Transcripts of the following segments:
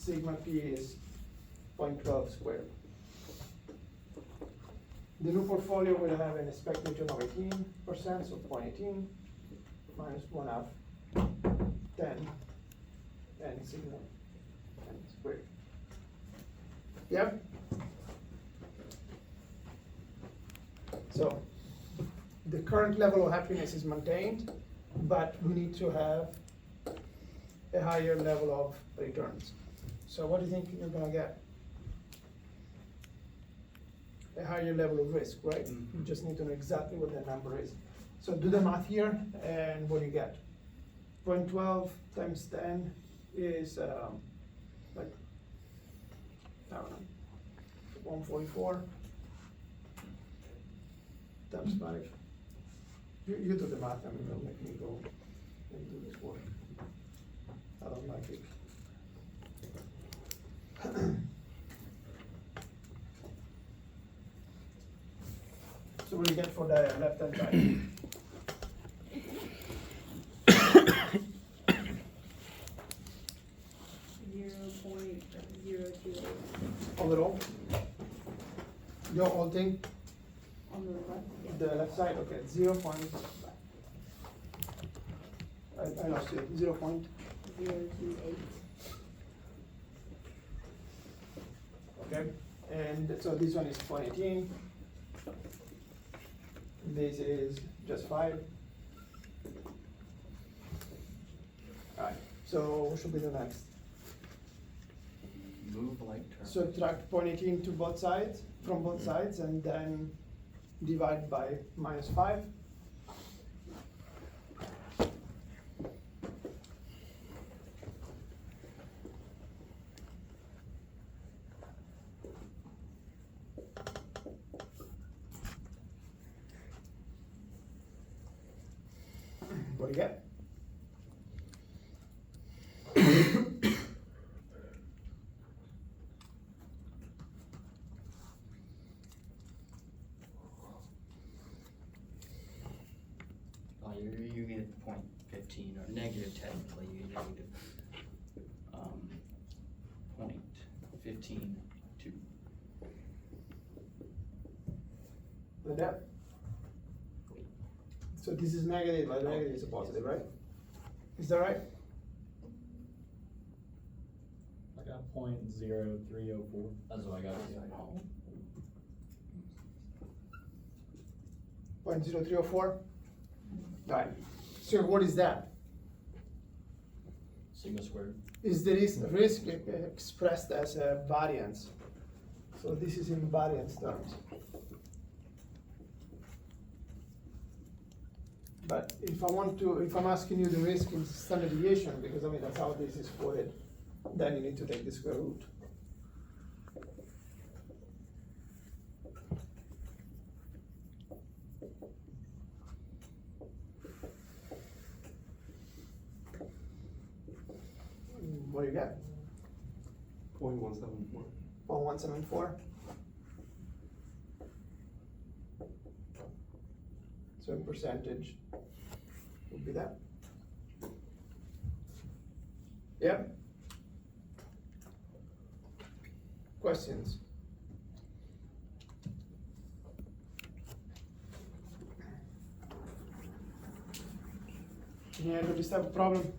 sigma p is 0.12 squared. The new portfolio will have an expected return of 18%, so 0.18 minus 1/2, 10, and sigma 10 squared. Yep. So the current level of happiness is maintained, but we need to have a higher level of returns. So what do you think you're gonna get? A higher level of risk, right? Mm-hmm. You just need to know exactly what that number is. So do the math here, and what do you get? 0.12 times 10 is like, I don't know, 144 times 5. You do the math, I mean, don't make me go and do this work. I don't like it. So what do you get for the left-hand side? Overall? You're holding On the left, yeah. the left side, okay, 0. I lost you, 0. 028. Okay, and so this one is 0.18. This is just 5. Alright, so what should be the next? Move like term. Subtract 0.18 to both sides, from both sides, and then divide by -5. What do you get? Oh, you get 0.15 or negative technically, you negative 0.152. Like that? So this is negative, but negative is a positive, right? Is that right? I got 0.0304. That's what I got. 0.0304? Right. So what is that? Sigma squared. Is the risk expressed as a variance? So this is in variance terms. But if I'm asking you the risk in standard deviation, because I mean that's how this is quoted, then you need to take the square root. What do you get? 0.174. 0.174. So in percentage would be that. Yep. Questions? Can you handle this type of problem?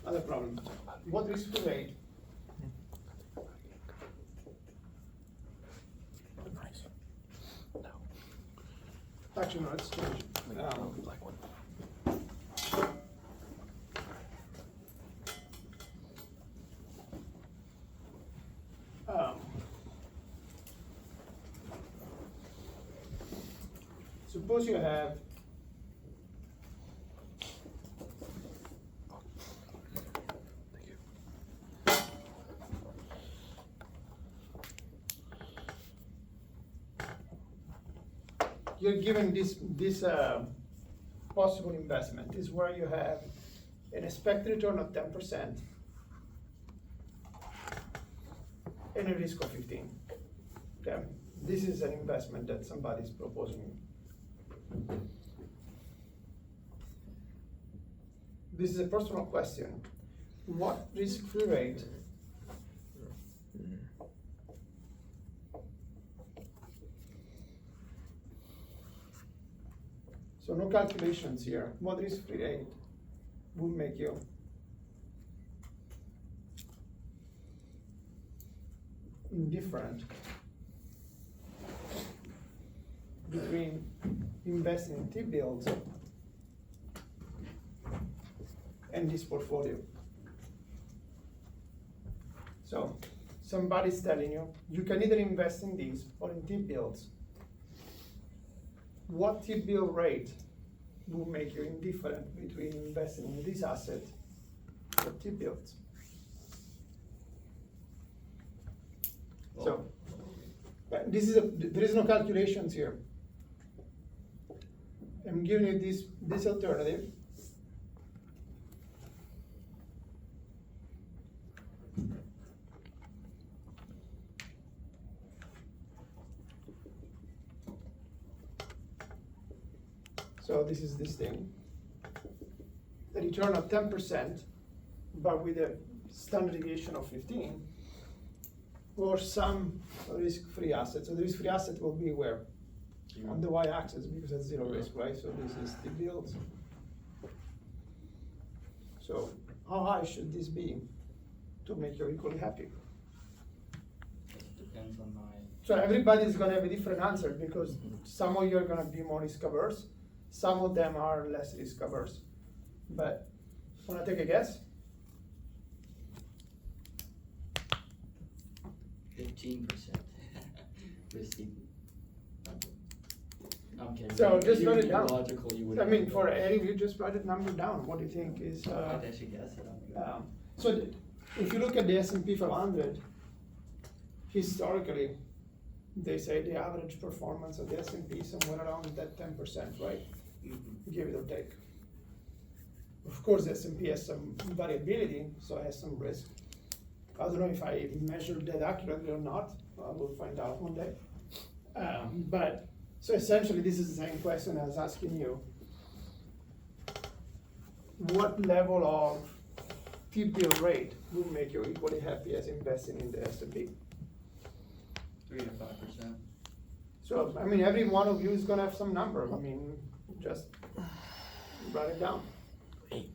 Other problem. What risk rate? Actually, no, it's change. So suppose you have you're given this possible investment. This is where you have an expected return of 10% and a risk of 15. Okay, this is an investment that somebody's proposing. This is a personal question. What risk-free rate so no calculations here. What risk-free rate would make you indifferent between investing in T-bills and this portfolio? So somebody's telling you, you can either invest in these or in T-bills. What T-bill rate will make you indifferent between investing in this asset or T-bills? So, there is no calculations here. I'm giving you this alternative. So this is this thing. The return of 10%, but with a standard deviation of 15, or some risk-free asset. So the risk-free asset will be where? On the y-axis, because that's zero risk, right? So this is the bills. So how high should this be to make you equally happy? Depends on my. So everybody's gonna have a different answer, because some of you are gonna be more risk averse, some of them are less risk averse. But wanna take a guess? 15%. Risky. I'm kidding. So just You're write it down. Logical, you would. I mean, for Eddie, you just write the number down. What do you think is? I'd actually guess it. So if you look at the S&P 500, historically, they say the average performance of the S&P is somewhere around that 10%, right? Mm-hmm. Give it or take. Of course, the S&P has some variability, so it has some risk. I don't know if I measured that accurately or not. We'll find out one day. But so essentially, this is the same question I was asking you. What level of T-bill rate will make you equally happy as investing in the S&P? 3 to 5%. So, I mean, every one of you is gonna have some number. I mean, just write it down. 8.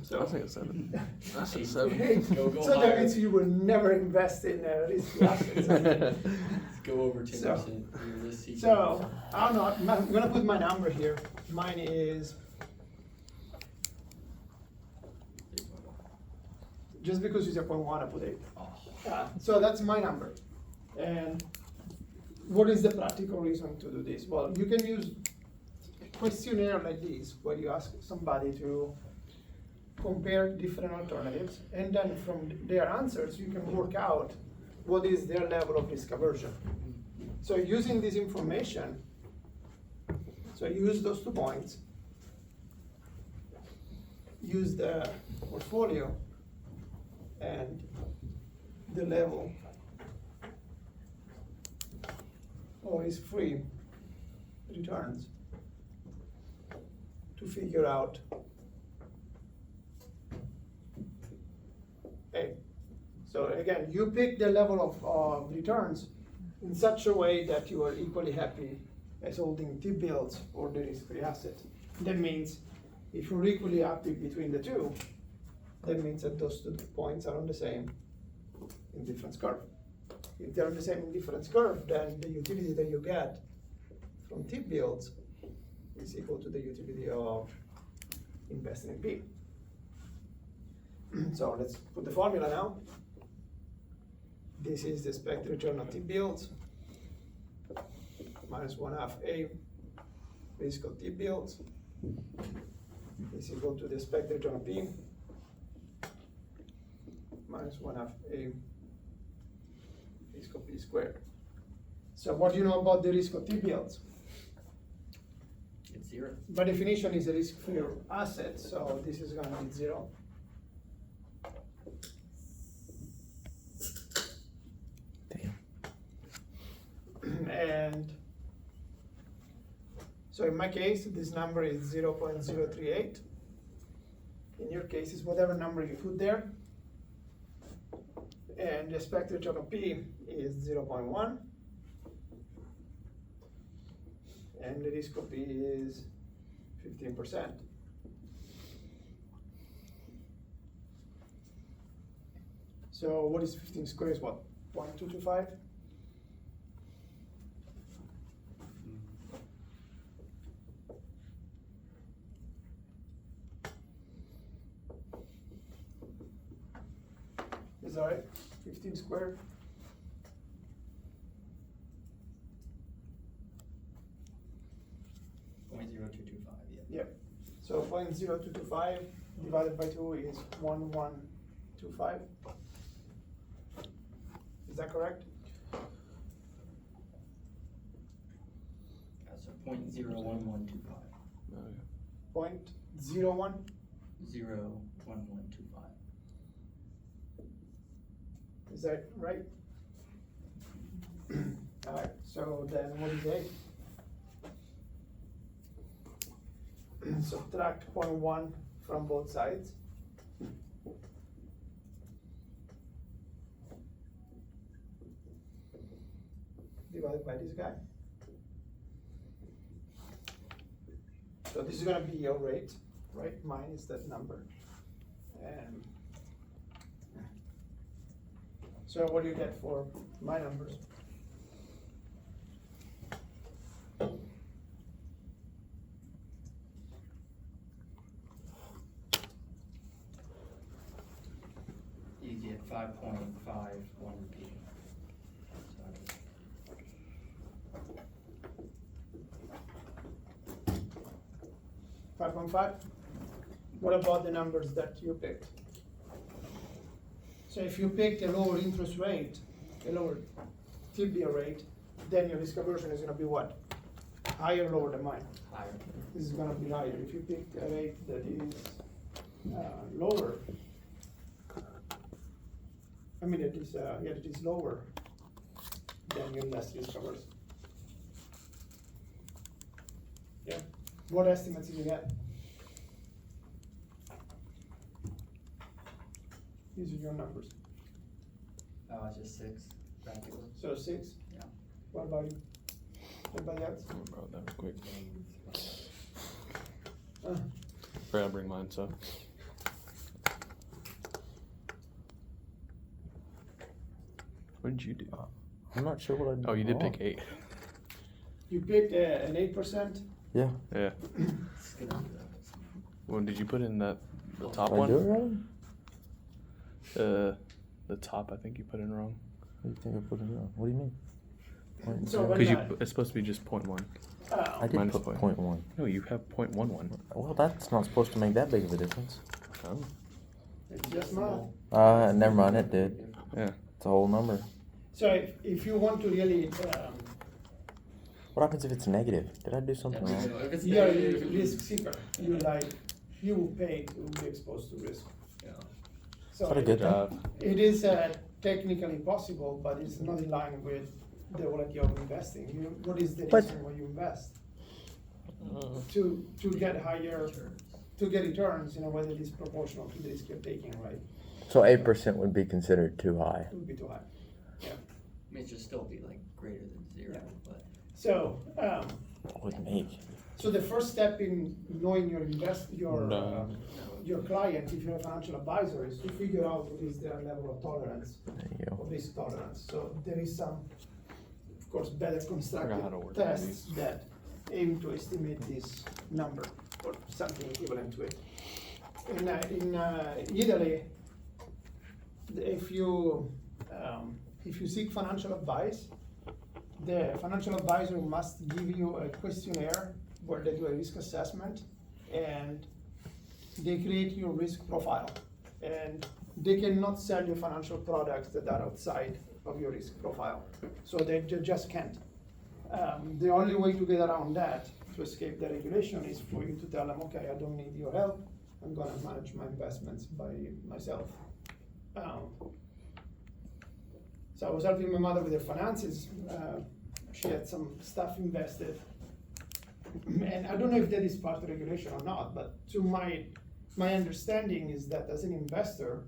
So, I think it's 7. I said 8. 7. Go so that higher. means you will never invest in risky assets. Let's go over 10%. So- You're risk seeking. So, I don't know, I'm gonna put my number here. Mine is, just because it's a 0.1, I put 8. Oh. So that's my number. And what is the practical reason to do this? Well, you can use a questionnaire like this, where you ask somebody to compare different alternatives, and then from their answers, you can work out what is their level of risk aversion. So using this information, so use those 2 points, use the portfolio and the level or risk-free returns to figure out A. So again, you pick the level of returns in such a way that you are equally happy as holding T-bills or the risk-free asset. That means if you're equally happy between the two, that means that those 2 points are on the same indifference curve. If they're on the same indifference curve, then the utility that you get from T-bills is equal to the utility of investing in P. So let's put the formula now. This is the expected return of T-bills minus 1/2 A risk of T-bills is equal to the expected return of P minus 1/2 A risk of P squared. So what do you know about the risk of T-bills? It's 0. By definition, is a risk-free asset, so this is gonna be 0. Damn. And so in my case, this number is 0.038. In your case, it's whatever number you put there. And the expected return of P is 0.1. And the risk of P is 15%. So what is 15 squared is what? 0.225? Is that right? 15 squared? Yeah. Yep. So 0.0225 divided by 2 is 1125. Is that correct? So 0.01125. Point 0.1? 0.1125. Is that right? Alright, so then what is A? Subtract 0.1 from both sides. Divided by this guy. So this is gonna be your rate, right? Minus that number. And so what do you get for my numbers? You get 5.51 P. 5.5? What about the numbers that you picked? So if you picked a lower interest rate, a lower TBA rate, then your risk aversion is gonna be what? Higher or lower than mine? Higher. This is gonna be higher. If you pick a rate that is lower, I mean, it is, yeah, it is lower, then you're less risk averse. Yeah. What estimates did you get? These are your numbers. Oh, it's just 6, practically. So 6? Yeah. What about you? Anybody else? I'm gonna roll that real quick. Uh, Forgot to bring mine, so. What did you do? I'm not sure what I did. Oh, you did wrong. pick 8. You picked an 8%? Yeah. Yeah. Well, did you put in the top Did I one? do it right? The top, I think you put in wrong. What do you think I put it wrong? What do you mean? Point So zero? what- Because not? it's supposed to be just 0.1. I did minus put point. 0.1. No, you have 0.11. Well, that's not supposed to make that big of a difference. Oh. It's just math. Never mind, it did. Yeah. It's a whole number. So if you want to really, What happens if it's negative? Did I do something Yeah, wrong? so if it's you're a negative, risk seeker, you will pay to be exposed to risk. yeah. So What a good job. It is technically possible, but it's not in line with the quality of investing. What is the But- reason when you invest? To get higher, to get returns in a way that is proportional to the risk you're taking, right? So 8% would be considered too high. It would be too high. Yeah. I mean, it should still be like greater than 0, Yeah. but So, What would make? so the first step in knowing your No. your client, if you're a financial advisor, is to figure out what is their level of tolerance, There you go. of risk tolerance. So there is some, of course, better constructed how to work tests these. that aim to estimate this number or something equivalent to it. In Italy, if you seek financial advice, the financial advisor must give you a questionnaire where they do a risk assessment and they create your risk profile. And they cannot sell you financial products that are outside of your risk profile. So they just can't. The only way to get around that, to escape the regulation, is for you to tell them, okay, I don't need your help. I'm gonna manage my investments by myself. So I was helping my mother with her finances. She had some stuff invested. And I don't know if that is part of regulation or not, but to my understanding is that as an investor,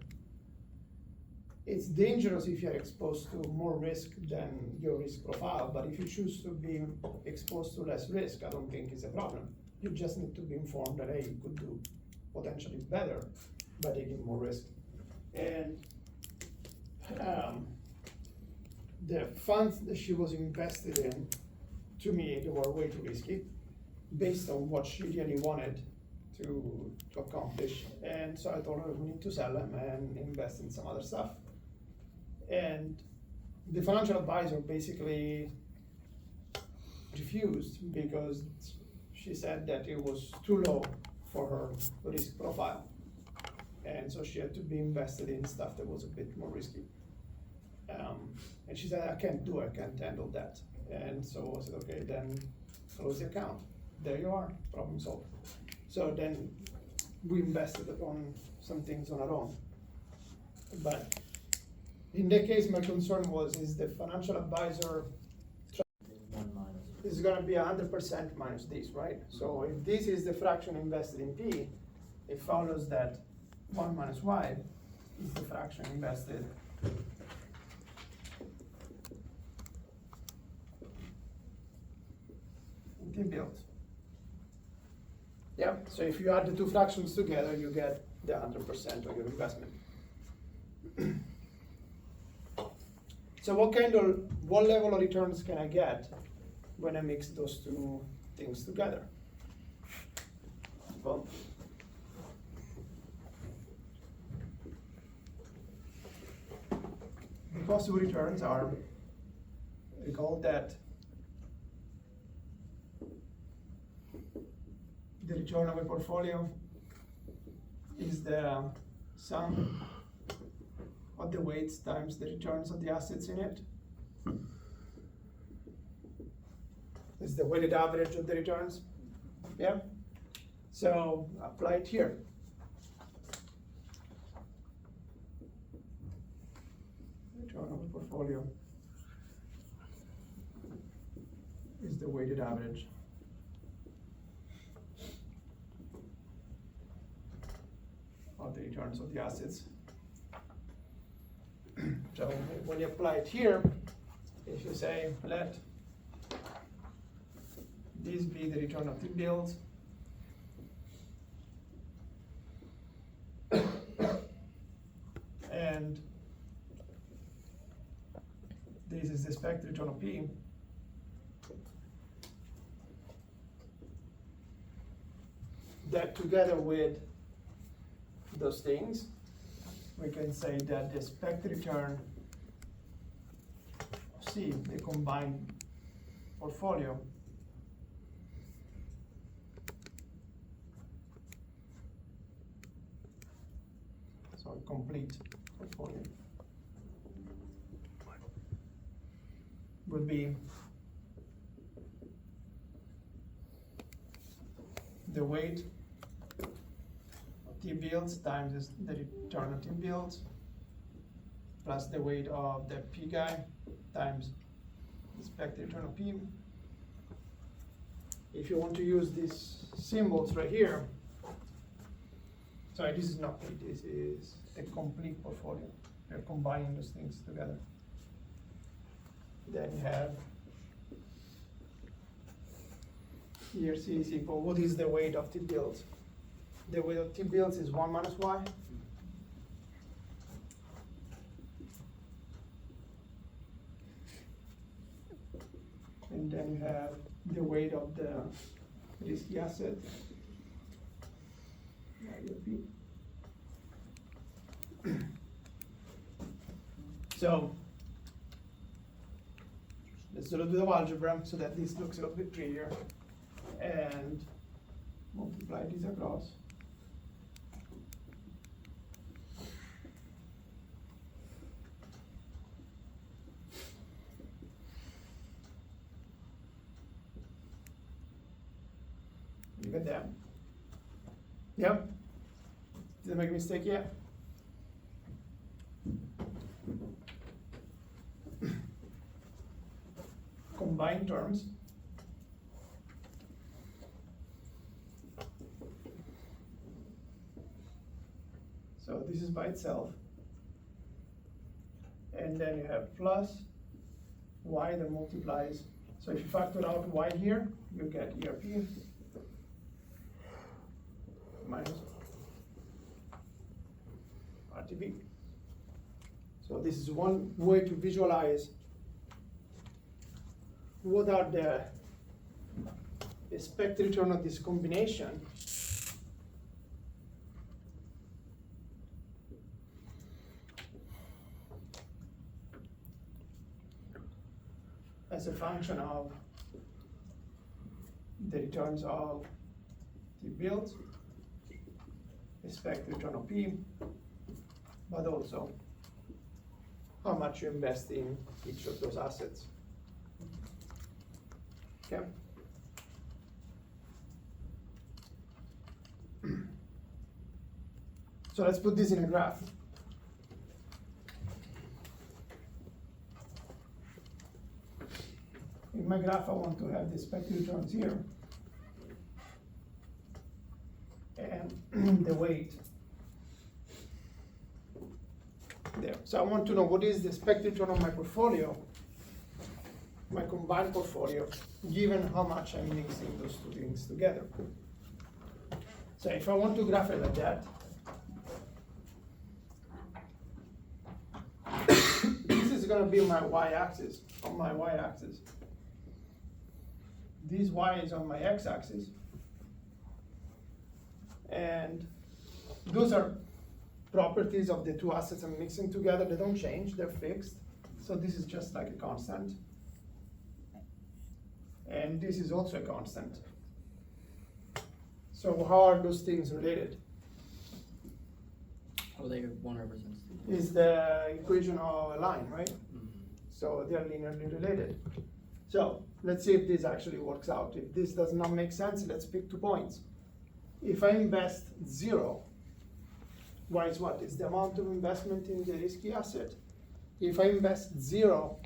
it's dangerous if you're exposed to more risk than your risk profile, but if you choose to be exposed to less risk, I don't think it's a problem. You just need to be informed that, hey, you could do potentially better by taking more risk. And the funds that she was invested in, to me, they were way too risky, based on what she really wanted to accomplish. And so I told her we need to sell them and invest in some other stuff. And the financial advisor basically refused because she said that it was too low for her risk profile. And so she had to be invested in stuff that was a bit more risky. And she said, I can't handle that. And so I said, okay, then close the account. There you are, problem solved. So then we invested on some things on our own. But in that case, my concern was, is the financial advisor One minus. is gonna be 100% minus this, right? So if this is the fraction invested in P, it follows that 1 minus Y is the fraction invested in T-bills. Yeah, so if you add the two fractions together, you get the 100% of your investment. So what level of returns can I get when I mix those two things together? Well, the possible returns are, recall that the return of a portfolio is the sum of the weights times the returns of the assets in it. It's the weighted average of the returns. Yeah? So apply it here. Return of a portfolio is the weighted average of the returns of the assets. So when you apply it here, if you say, let this be the return of T-bills, and this is the expected return of P, that together with those things, we can say that the expected return of C, the combined portfolio, so a complete portfolio, would be the weight T-bills times the return of T-bills plus the weight of the P guy times the expected return of P. If you want to use these symbols right here, sorry, this is not P, this is a complete portfolio. You're combining those things together. Then you have here C is equal, what is the weight of T-bills? The weight of T-bills is 1 minus Y. And then you have the weight of the risky asset. So let's do the algebra so that this looks a little bit prettier. And multiply these across. You get that? Yep. Did I make a mistake yet? Combine terms. So this is by itself. And then you have plus y that multiplies. So if you factor out y here, you get ERP minus RTB. So this is one way to visualize what are the expected return of this combination as a function of the returns of T-bills, expected return of P, but also how much you invest in each of those assets. Okay. So let's put this in a graph. In my graph, I want to have the expected returns here and the weight there. So I want to know what is the expected return on my portfolio, my combined portfolio, given how much I'm mixing those two things together. So if I want to graph it like that, this is gonna be my y-axis, on my y-axis. This y is on my x-axis. And those are properties of the two assets I'm mixing together. They don't change, they're fixed. So this is just like a constant. And this is also a constant. So how are those things related? Oh, they one represents. Is the equation of a line, right? So they are linearly related. So let's see if this actually works out. If this does not make sense, let's pick 2 points. If I invest 0, y is what? It's the amount of investment in the risky asset. If I invest 0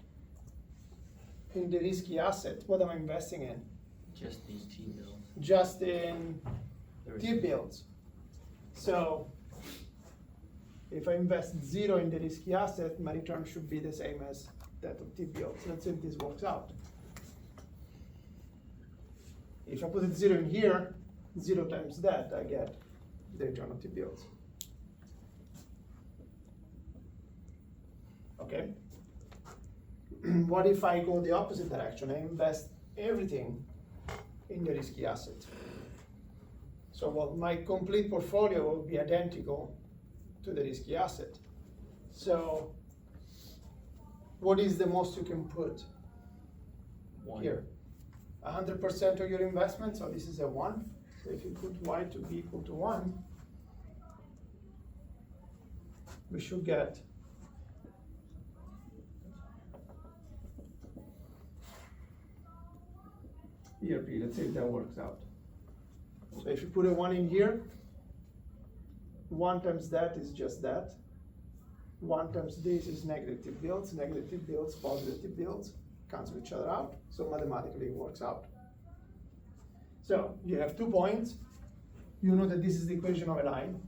in the risky asset, what am I investing in? Just these T-bills. Just in The T-bills. So if I invest 0 in the risky asset, my return should be the same as that of T-bills. Let's see if this works out. If I put it 0 in here, 0 times that, I get the return of T-bills. Okay? What if I go the opposite direction? I invest everything in the risky asset. So well, my complete portfolio will be identical to the risky asset. So what is the most you can put One. here? 100% of your investment, so this is a 1. So if you put y to be equal to 1, we should get ERP. Let's see if that works out. So if you put a 1 in here, 1 times that is just that. 1 times this is negative T-bills, positive T-bills, cancel each other out, so mathematically it works out. So you have 2 points. You know that this is the equation of a line.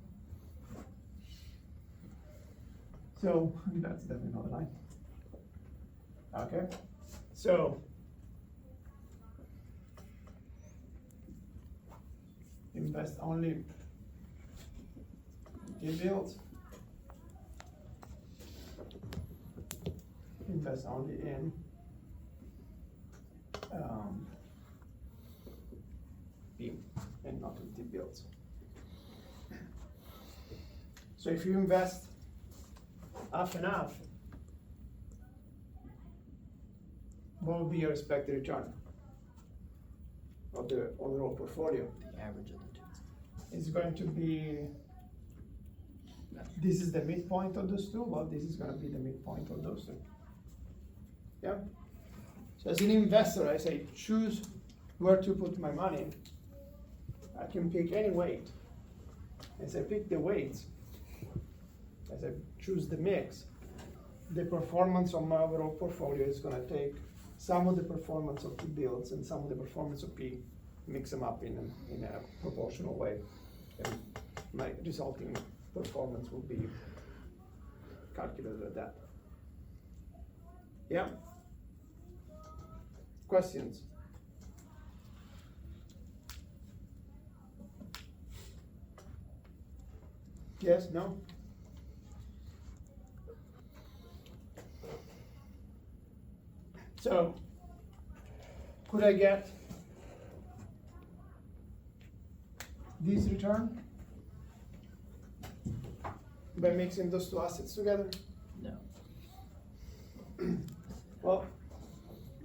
So that's definitely not a line. Okay, so invest only in T-bills. Invest only in P and not in T-bills. So if you invest half and half, what will be your expected return of the overall portfolio? The average of the two. is going to be, this is the midpoint of those two, well, this is gonna be the midpoint of those two. Yeah? So as an investor, I say, choose where to put my money. I can pick any weight. As I pick the weights, as I choose the mix, the performance of my overall portfolio is gonna take some of the performance of T-bills and some of the performance of P, mix them up in a proportional way. And my resulting performance will be calculated at that. Yeah? Questions? Yes, no? So, could I get this return by mixing those two assets together? No. Well,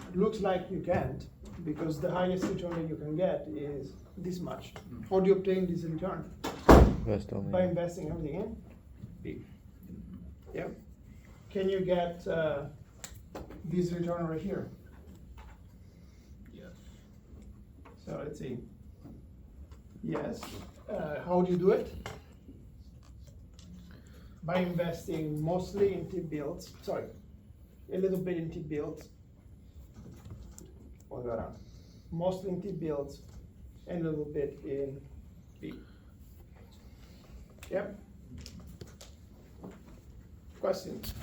it looks like you can't, because the highest return that you can get is this much. How do you obtain this return? Invest only. By investing everything in B. Yeah. Can you get this return right here? Yes. So let's see. Yes. How do you do it? By investing mostly in T-bills, sorry, a little bit in T-bills. All the way around. Mostly in T-bills and a little bit in B. Yep. Questions?